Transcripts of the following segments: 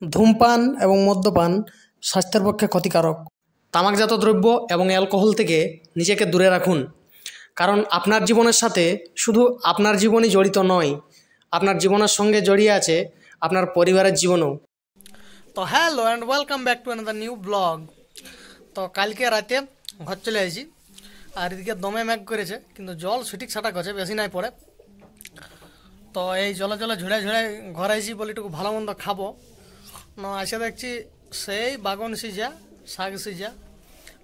ধূমপান এবং মদ্যপান স্বাস্থ্যের পক্ষে ক্ষতিকারক। তামাকজাত দ্রব্য এবং অ্যালকোহল থেকে নিজেকে দূরে রাখুন, কারণ আপনার জীবনের সাথে শুধু আপনার জীবনই জড়িত নয়, আপনার জীবনের সঙ্গে জড়িয়ে আছে আপনার পরিবারের জীবনও। তো hello and welcome back to another new blog. তো কালকে রাতে ঘর চলে আসি, আর এদিকে দমে ম্যাগ করেছে, কিন্তু জল সঠিক ছাটা করছে, বেশি নাই পড়ে। তো এই জলে জলে ঝুড়ে ঝুড়ে ঘর আইসি বলে একটু ভালো মন্দ খাবো না, এসে দেখছি সেই বাগন সিজা, শাক সিজা,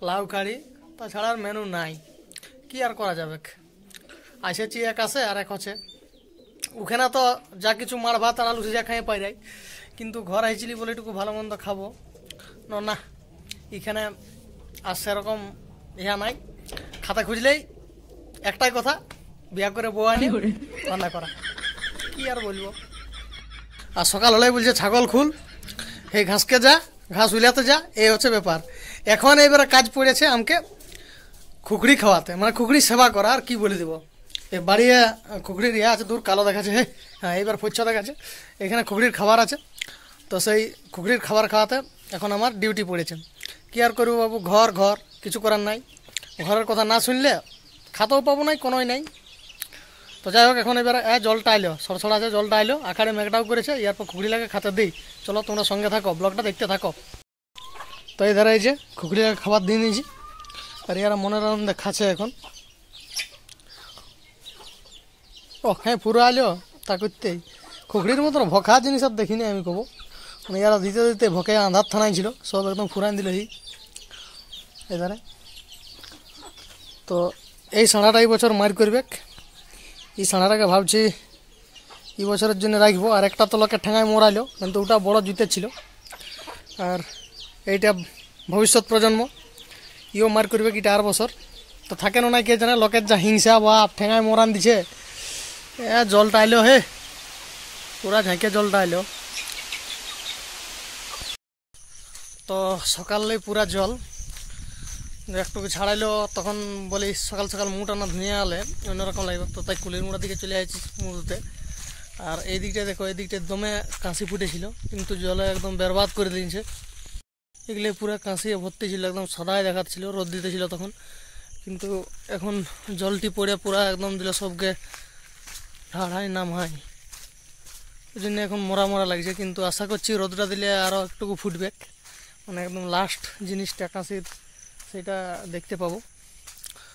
লাউ কাড়ি, তাছাড়া আর মেনু নাই। কি আর করা যাবে, আসেছি এক আছে আর এক হচ্ছে ওখানে তো যা কিছু মার ভাত আর আলু সিজা খাই পাই যাই, কিন্তু ঘর আইছিলি বলে একটু ভালো মন্দ খাবো না, এখানে আর সেরকম ইহা নাই। খাতা খুঁজলেই একটাই কথা, বিয়া করে বউ আনি রান্না করা, কি আর বলবো। আর সকাল হলেই বলছে ছাগল খুল, এই ঘাসকে যা, ঘাস উলাতে যা, এই হচ্ছে ব্যাপার। এখন এবারে কাজ পড়েছে আমাকে খুকড়ি খাওয়াতে, মানে খুকড়ি সেবা করা, আর কি বলে দেবো। এ বাড়িয়ে খুকড়ির ইয়ে আছে, দূর কালো দেখাচ্ছে, হ্যাঁ এইবার ফচ্ছা দেখাচ্ছে, এখানে খুকড়ির খাবার আছে। তো সেই খুকড়ির খাবার খাওয়াতে এখন আমার ডিউটি পড়েছে। কি আর করবো বাবু, ঘর ঘর কিছু করার নাই, ঘরের কথা না শুনলে খাতেও পাবো নাই, কোনোই নাই। তো যাই হোক, এখন এবারে জলটা আইলো, সরসড়া আছে, জলটা আইলো, আখাড়ে মেঘটাও করেছে, এরপর খুকড়ি লাগে খাতে দিই। চলো তোমরা সঙ্গে থাকো, ব্লগটা দেখতে থাকো। তো এই ধারে এই যে খুকড়ি লাগে খাবার দিয়ে নিয়েছি, আর এরা মনের আনন্দে খাচ্ছে এখন। ও হ্যাঁ, পুরো আইলো তা করতেই। খুকড়ির মতন ভকা জিনিস আর দেখিনি আমি কব, মানে এরা দিতে দিতে ভকে আন্ধার থানায় ছিল, সব একদম ফুরান দিল এই ধারে। তো এই সাঁড়াটা এই বছর মার করবে, এই সাঁড়াটাকে ভাবছি এই বছরের জন্য রাখবো। আর একটা তো লোকের ঠেঙায় মরাইলো, কিন্তু ওটা বড় জুতের ছিল, আর এইটা ভবিষ্যৎ প্রজন্ম, ইও মার করবে কিটা আর বছর। তো থাকে না কে জানে, লোকের যা হিংসা বা ঠেঙায় মরান দিছে। জলটা আইলো হে, পুরা ঝাঁকে জলটা আইলো। তো সকালে পুরা জল একটু ছাড়াইলো, তখন বলি সকাল সকাল মুটা না ধুয়ে আলে অন্যরকম লাগবে। তো তাই কুলির মুড়ার দিকে চলে আসছি মুড়তে। আর এই দিকটা দেখো, এই দিকটা দমে কাঁচি ফুটেছিল, কিন্তু জলে একদম বরবাদ করে দিয়েছে। এগুলো পুরো কাঁচি ভর্তি ছিল, একদম সাদাই দেখাচ্ছিল, রোদ দিতেছিল তখন। কিন্তু এখন জলটি পড়ে পুরা একদম দিল সবকে ঢাড়াই নামাই, ওই জন্য এখন মরা মরা লাগছে। কিন্তু আশা করছি রোদটা দিলে আরও একটুকু ফুটবে, মানে একদম লাস্ট জিনিসটা কাঁচির সেটা দেখতে পাবো।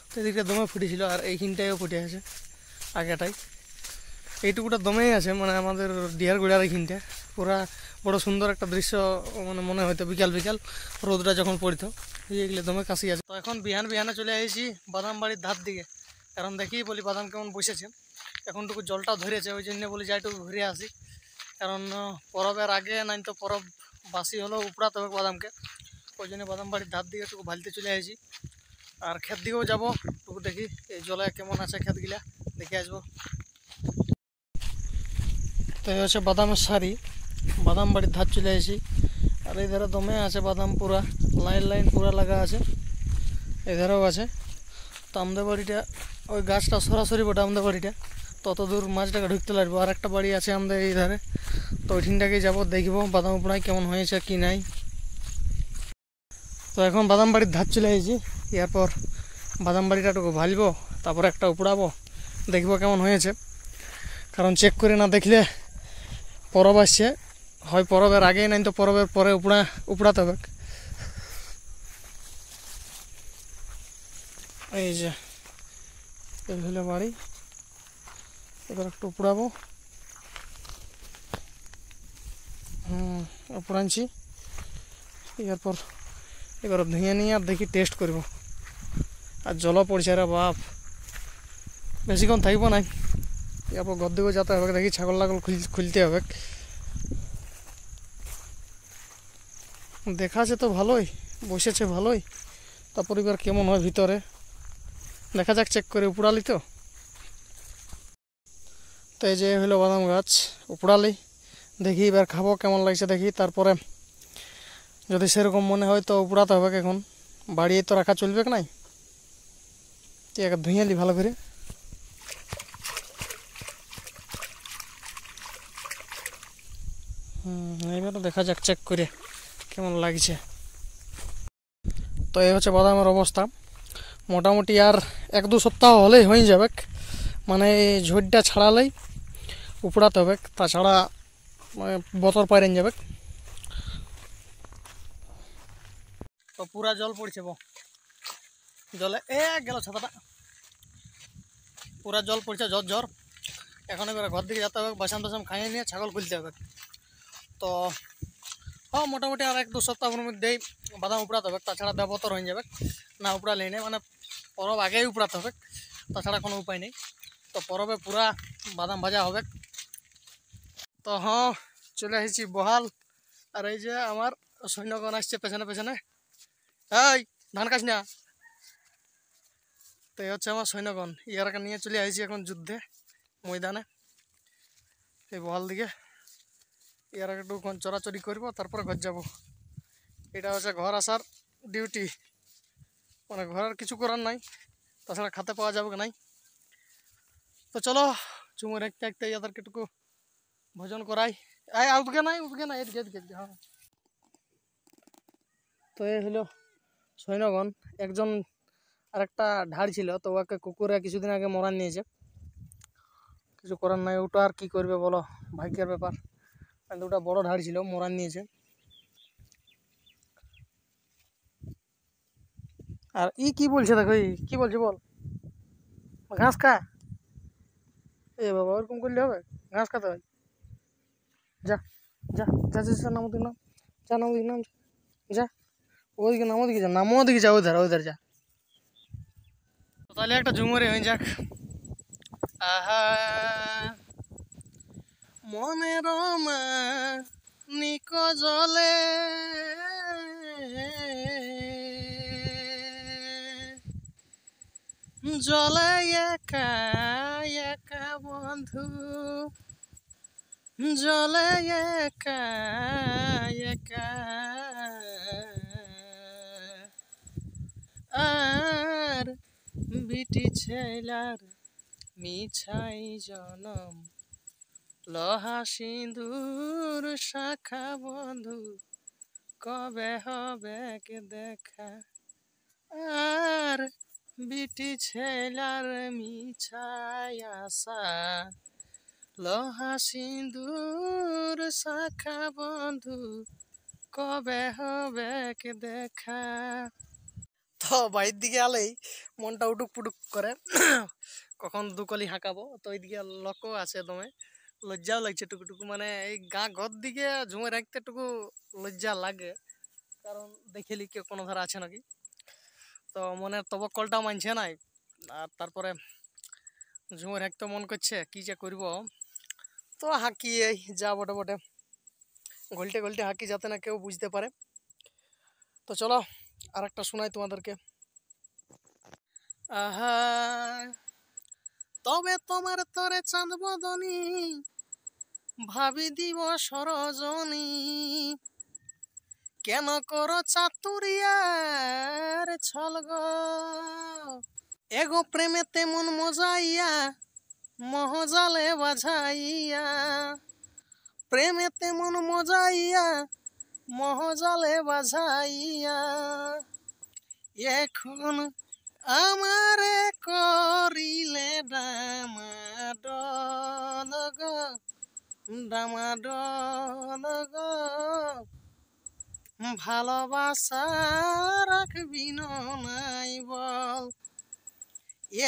তো এদিকটা দমে ফুটেছিল, আর এইখানটায়ও ফুটে আছে আগেটাই, এইটুকুটা দমেই আছে, মানে আমাদের ডিয়ার গুড়ার এইখানটা পুরা বড় সুন্দর একটা দৃশ্য, মানে মনে হয়তো বিকাল বিকাল রোদটা যখন পড়তো। এইগুলো দমে কাশি আছে। তো এখন বিহানে চলে আসি বাদাম বাড়ির ধার দিকে, কারণ দেখি বলি বাদাম কেমন বসেছে। এখনটুকু জলটা ধরেছে, ওই জন্য বলি যাই একটু ঘুরে আসি, কারণ পরবের আগে নাই তো পরব বাসি হলেও উপড়াতে হবে বাদামকে। ওই জন্য বাদাম বাড়ির ধার দিকে একটু ভালতে চলে আসি। আর ক্ষেত দিকেও যাবো, একটু দেখি এই জলে কেমন আছে ক্ষেতগুলা, দেখে আসবো। তো এই হচ্ছে বাদামের সারি, বাদাম বাড়ির ধার চলে আসি। আর এই ধারে দমে আছে বাদাম, পুরা লাইন লাইন পুরা লাগা আছে, এই ধারেও আছে। তো আমাদের বাড়িটা ওই গাছটা সরাসরি বটে, আমাদের বাড়িটা তত দূর মাছটাকে ঢুকতে লাগবো। আর একটা বাড়ি আছে আমাদের এই ধারে, তো ওইখানটাকে যাবো, দেখবো বাদাম উপড়ায় কেমন হয়েছে কি নাই। তো এখন বাদাম বাড়ির ধার চলে আসছি, এরপর বাদাম বাড়িটা একটু ভালবো, তারপরে একটা উপড়াবো, দেখবো কেমন হয়েছে। কারণ চেক করে না দেখলে পরব আসছে, হয় পরবের আগেই নাই তো পরবের পরে উপড়াতে হবে। এই যে এই হলো বাড়ি, এবার একটু উপড়াবো। উপড়াচ্ছি, এরপর এবার ধুয়ে নিয়ে আর দেখি টেস্ট করব। আর জলও পড়ছে রে বাপ, বেশিক্ষণ থাকবো নাই, এরপর ঘর দিকেও যেতে হবে, দেখি ছাগল লাগল খুলতে হবে। দেখাছে তো ভালোই, বসেছে ভালোই, তারপর এবার কেমন হয় ভিতরে দেখা যাক, চেক করে উপড়ালি। তো এই যে হলো বাদাম গাছ, উপড়ালি, দেখি এবার খাবো কেমন লাগছে দেখি। তারপরে যদি সেরকম মনে হয় তো উপড়াতে হবে, এখন বাড়িয়ে তো রাখা চলবে নাই, ধুয়ে নি ভালো করে। এবার দেখা যাক চেক করে কেমন লাগছে। তো এই হচ্ছে বাদামের অবস্থা। মোটামুটি আর 1-2 সপ্তাহ হলেই হয়ে যাবে, মানে ঝড়টা ছাড়ালেই উপড়াতে হবে, তাছাড়া বতর পাইরেন যাবে। তো পুরা জল পড়ছে জলে গেল ছাতাটা, পুরা জল পড়ছে ঝর। এখন এবার ঘর দিকে যেতে হবে, বাসান টাসান খাইয়ে নিয়ে ছাগল খুলতে হবে। তো হ্যাঁ, মোটামুটি আর 1-2 সপ্তাহের মধ্যেই বাদাম উপড়াতে হবে, তাছাড়া ব্যবতর হয়ে যাবে। না উপড়ালেই নেই, মানে পরব আগেই উপড়াতে হবে, তাছাড়া কোনো উপায় নেই। তো পরবে পুরা বাদাম ভাজা হবে। তো হ্যাঁ, চলে এসেছি বহাল। আর এই যে আমার সৈন্যগণ আসছে পেছনে পেছনে, এই ধান কাজ না। তো এই হচ্ছে আমার সৈন্যগণ, ইয়ারাকে নিয়ে চলে আসছি এখন যুদ্ধে ময়দানে, এই বহাল দিকে। ইয়ারা একটু চড়াচড়ি করবো, তারপরে ঘর যাব। এটা হচ্ছে ঘর আসার ডিউটি, মানে ঘরের কিছু করার নাই, তাছাড়া খাতে পাওয়া যাবে নাই। তো চলো চুমো রাখতে রাখতে ইয়াদেরকে একটু ভোজন করাই। উঠকে নাই এদিকে এদিকে এদিকে, হ্যাঁ। তো এই হলো সৈন্যগণ। একজন আরেকটা ঢাড় ছিল, তো ওকে কুকুরে কিছুদিন আগে মরান নিয়েছে। কিছু করার নাই, ওটা আর কি করবে বলো, ভাগ্যের ব্যাপার। কিন্তু ওটা বড় ঢাড় ছিল, মরান নিয়েছে। আর কি বলছে দেখো, কি বলছে বল, ঘাস খা। এ বাবা, ওরকম করলে হবে? ঘাস খাতে হয়। যা যা যা যা, নাম ওদিকে নাম, যা নাম ওদিকে নাম, যা ওদিকে নাম, ওদিকে যা, নামো ওদিকে যা, ওধার যা। তাহলে একটা ঝুমুরে হয়ে যাক। আহা মনেরমা নিক জলে, জলে একা একা বন্ধু, জলে একা একা, আর বিটি ছেলার মিছাই জনম, লহা সিঁদুর শাখা বন্ধু, কবে হবে কে দেখা। আর বিটি ছেলার মিছাই আশা, লহা সিঁদুর শাখা বন্ধু, কবে হবে কে দেখা। তো বাইরের দিকে আলেই মনটা উটুক পুটুক করে, কখন দুকলি হাঁকাবো। তো ওইদিকে লোকও আছে, দমে লজ্জাও লাগছে টুকুটুকু, মানে এই ঘর দিকে ঝুমে রাখতে টুকু লজ্জা লাগে, কারণ দেখিলি কেউ কোনো ধারা আছে নাকি। তো মনের তবকলটাও মানছে নাই, আর তারপরে ঝুমে রাখতে মন করছে, কি যে করবো। তো হাঁকি এই যা বটে বটে গলটে গলটে হাঁকি, যাতে না কেউ বুঝতে পারে। তো চলো আর একটা শোনাই তোমাদেরকে। আহা তবে তোমার তরে চাঁদ বদনী, ভাবি দিব সরজনী, কেন করো চাতুরিয়ার ছলগ, এগো প্রেমে তেমন মজাইয়া, মহজালে বাজাইয়া, প্রেমে তেমন মজাইয়া, মহজালে বাজাইয়া, এখন আমারে করিলে ডামাডোল গো, ডামাডোল গো, ভালোবাসা রাখবি নাই বল,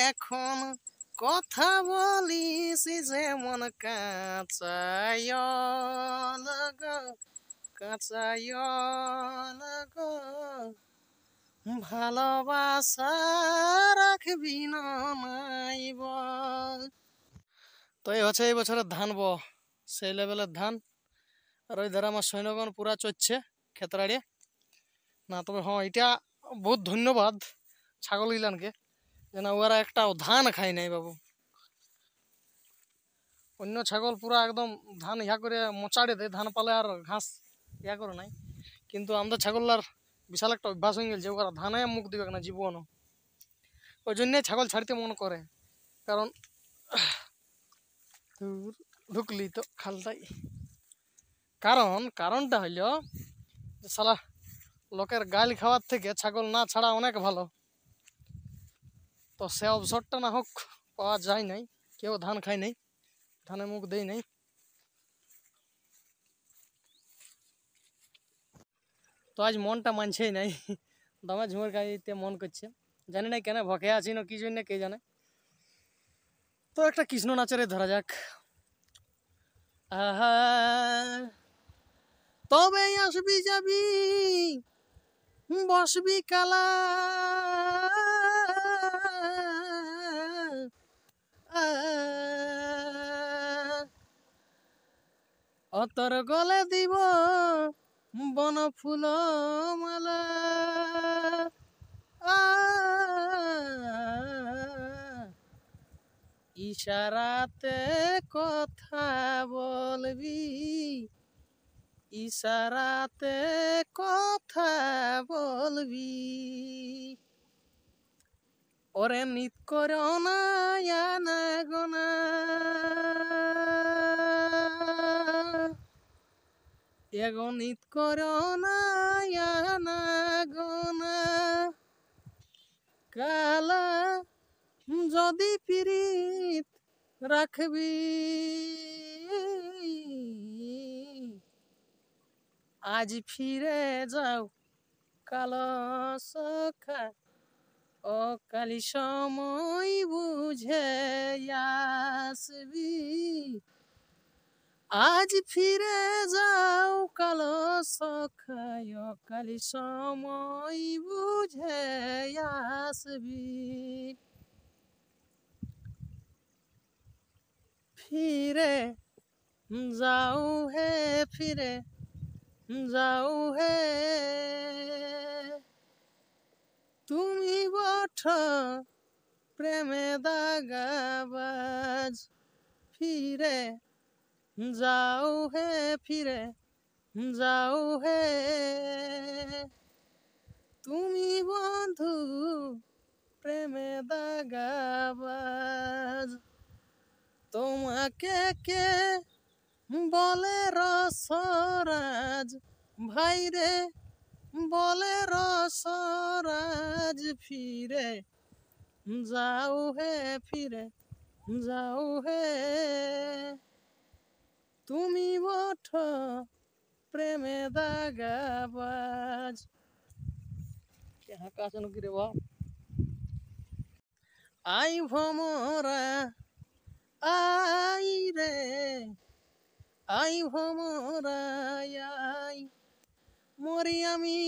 এখন কথা বলিস যেমন কাঁচায়ল গো, কাঁচায়ল গো, ভালোবাসা রাখবি নাই বল। তো এই হচ্ছে এই বছরের ধান সেই লেভেলের ধান। আর ওই ধারে আমার সৈন্যগণ পুরা চড়ছে ক্ষেতরাড়িয়ে না। তবে হ্যাঁ, এটা বহুত ধন্যবাদ ছাগল গিলানকে, যে না ওরা একটাও ধান খায় নাই বাবু। অন্য ছাগল পুরা একদম ধান ইয়া করে মোচাড়ে দেয়, ধান পালে আর ঘাস ইয়া করে নাই। কিন্তু আমাদের ছাগলার বিশাল একটা অভ্যাস হয়ে গেছে, ওরা ধানে মুখ দিবে না জীবনও। ওই জন্যে ছাগল ছাড়তে মন করে, কারণ ঢুকলি তো খালটাই কারণটা হলো যে শালা লোকের গাল খাওয়ার থেকে ছাগল না ছাড়া অনেক ভালো। তো সে অবসরটা না হোক পাওয়া যায় নাই, কেউ ধান খায় নাই, ধানে মুখ দেয় নাই। তো আজ মনটা মানছেই নাই, দমে ঝুমুর গাইতে মন করছে, জানি না কেন ভকে আছি না কি জন্য কে জানে। তো একটা কৃষ্ণ নাচরে ধরা যাক। আহা তবে আসবি যাবি বসবি কালা, অতর গলে দিব বন ফুল মালা, ইশারাতে কথা বলবি, ইশারাতে কথা বলবি, ওরে নিত করো না গোনা, এগো নিত করো না গোনা, কালা যদি পিরিত রাখবি, আজ ফিরে যাও কালো সখা, ও কালি সময় বুঝে আসবি, আজ ফিরে যাও কালো সখা, ও কালি সময় বুঝে আসবি, ফিরে যাও হে ফিরে যাও হে, তুমি বঠ প্রেমে দাগাবাজ, ফিরে যাও হে ফিরে যাও হে, তুমি বন্ধু প্রেমে দাগাবাজ, তোমাকে কে বলে রসরাজ, ভাইরে বলে রসরাজ, ফিরে যাও হে ফিরে যাও হে, তুমি বঠ প্রেমে দাগাবাজ। হাঁকা আছেন কি রে বাপ। আই ভমরা আই রে, আই ভমরা আই, মরি আমি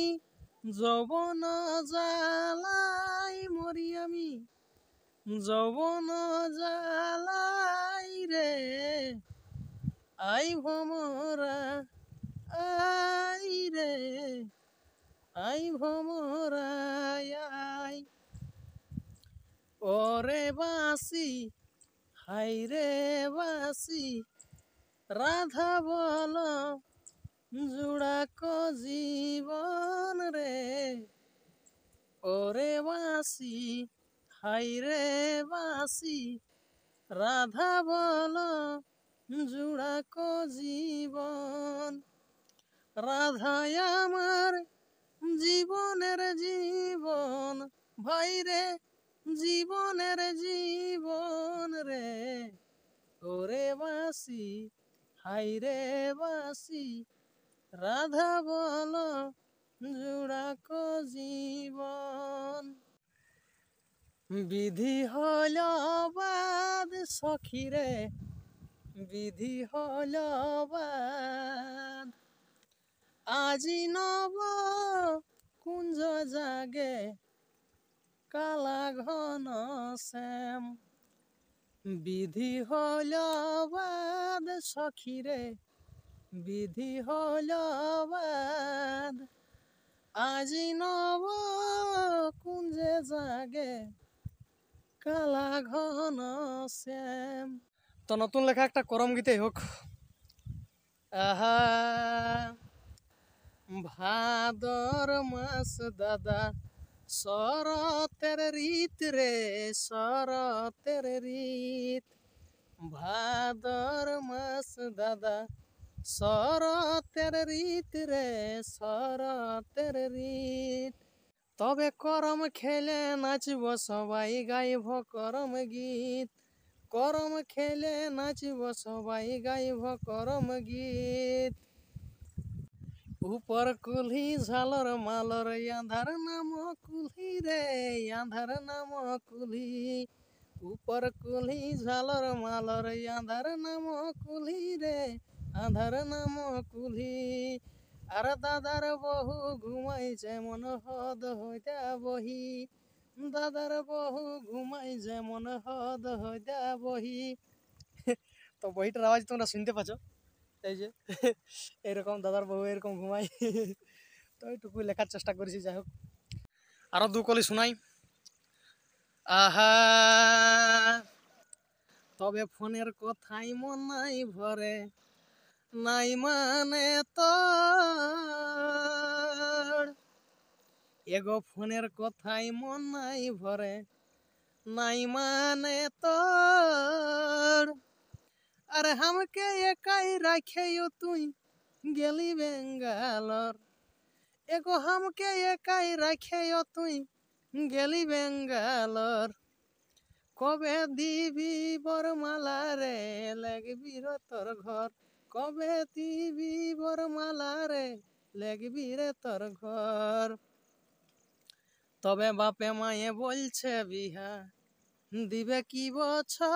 যৌবন জ্বালাই, মরি আমি যৌবন জ্বালাই রে, আই ভমরা আই রে, আই ভমরা আই, ওরে বাসি হাই রে বাসি, রাধা বল জুড়াক জীবন রে, ওরে বাসি হাই রে বাসি, রাধা বল জুড়াক জীবন, রাধায় আমার জীবনের জীবন, ভাইরে জীবনের জীবন রে, ওরে বাসি হাই রে বাসি, রাধা বল জুড়াক জীবন, বিধি হল বাদ সখিরে, বিধি হল বাদ, আজি নব কুঞ্জ জাগে কালা ঘন শ্যাম, বিধি হল বাদ সখিরে, বিধি হল বাদ, আজি নব কুঞ্জে জাগে কালা ঘন শ্যাম। তো নতুন লেখা একটা করম গীতেই হোক। আহা ভাদর মাস দাদা শরতের রীত রে, শরতের রীত, ভাদর মাস দাদা শরতের রীত রে শরতের রীত, তবে করম খেলে নাচব সবাই গাইব করম গীত, করম খেলে নাচব সবাই গাইব করম গীত। উপর কুলহি ঝালর মালর আঁধার নাম কুলহি রে আঁধার নাম কুলহি, উপর কুলহি ঝালর মালর আঁধার নাম কুলহি রে আঁধার নাম কুলহি। আর দাদার বহু ঘুমাইছে মন হদ হইতা বহি, দাদার বহু ঘুমাইছে মন হদ হইতা বহি। তো বইটার আওয়াজ তোমরা শুনতে পাচ্ছ, এই যে এরকম দাদার বউ এরকম ঘুমাই। তো এইটুকু লেখার চেষ্টা করেছি, যাই হোক আরো দু কলি শোনাই। আহা তবে ফোনের কথাই মন নাই ভরে, নাই মানে তোর, এগো ফোনের কথাই মন নাই ভরে, নাই মানে তোর। আরে হামকে একাই রাখেও তুই গেলি বেঙ্গালোর, এগো হামকে একাই রাখেও তুই গেলি বেঙ্গালোর। কবে দিবি বরমালা রে লাগবি রে তোর ঘর, কবে দিবি বরমালা রে লাগবি রে তোর ঘর। তবে বাপে মায়ে বলছে বিহা দিবে কি বছর,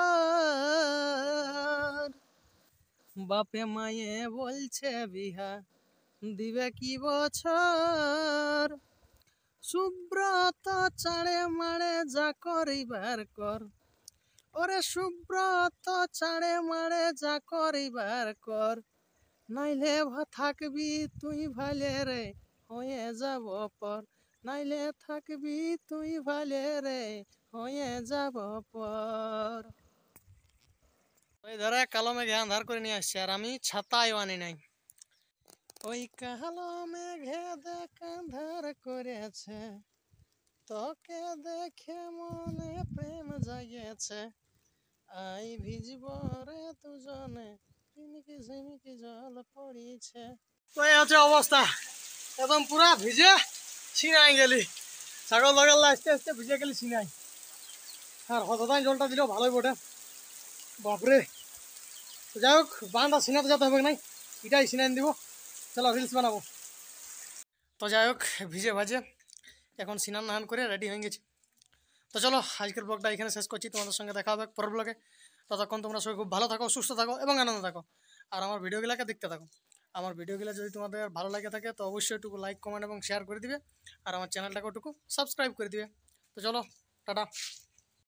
বাপে মায়ে বলছে বিহা দিবে কি বছর। সুব্রত চাড়ে মাড়ে যা করিবার কর, ওরে সুব্রত চাড়ে মাড়ে যা করিবার কর, নাইলে থাকবি তুই ভালে রে হয়ে যাব পর, নাইলে থাকবি তুই ভালে রে হয়ে যাব পর। ওই ধরে কালো মেঘে আন্ধার করে নিয়ে আসছে, আর আমি ছাতাও আনি নাই। ওই কালো মেঘে দেখ আন্ধার করেছে, তোকে দেখে মনে প্রেম জাগেছে, আই ভিজব রে দুজনে ঝিমিকি ঝিমিকি জল পড়িছে। তো এই হচ্ছে অবস্থা, একদম পুরা ভিজে ছিনাই গেলি, ছাগল লাগাল আস্তে আস্তে ভিজে গেলি ছিনাই। আর হতদাই জলটা দিলেও ভালোই বটে, বাপরে। তো যাই হোক বান্ধা ছিনাতে যেতে হবে নাই, এটাই ছিনাই দিব, চলো রিলস বানাবো। তো যাই হোক ভিজে ভাজে এখন স্নান নান করে রেডি হয়ে গেছি। তো চলো আজকের ব্লগটা এখানে শেষ করছি, তোমাদের সঙ্গে দেখা হবে পরের ব্লগে। ততক্ষণ তোমরা সবাই খুব ভালো থাকো, সুস্থ থাকো এবং আনন্দ থাকো, আর আমার ভিডিওগুলোকে দেখতে থাকো। আমার ভিডিওগুলো যদি তোমাদের ভালো লাগে থাকে তো অবশ্যই একটু লাইক কমেন্ট এবং শেয়ার করে দিবে, আর আমার চ্যানেলটাকে একটু সাবস্ক্রাইব করে দিবে। তো চলো টাটা।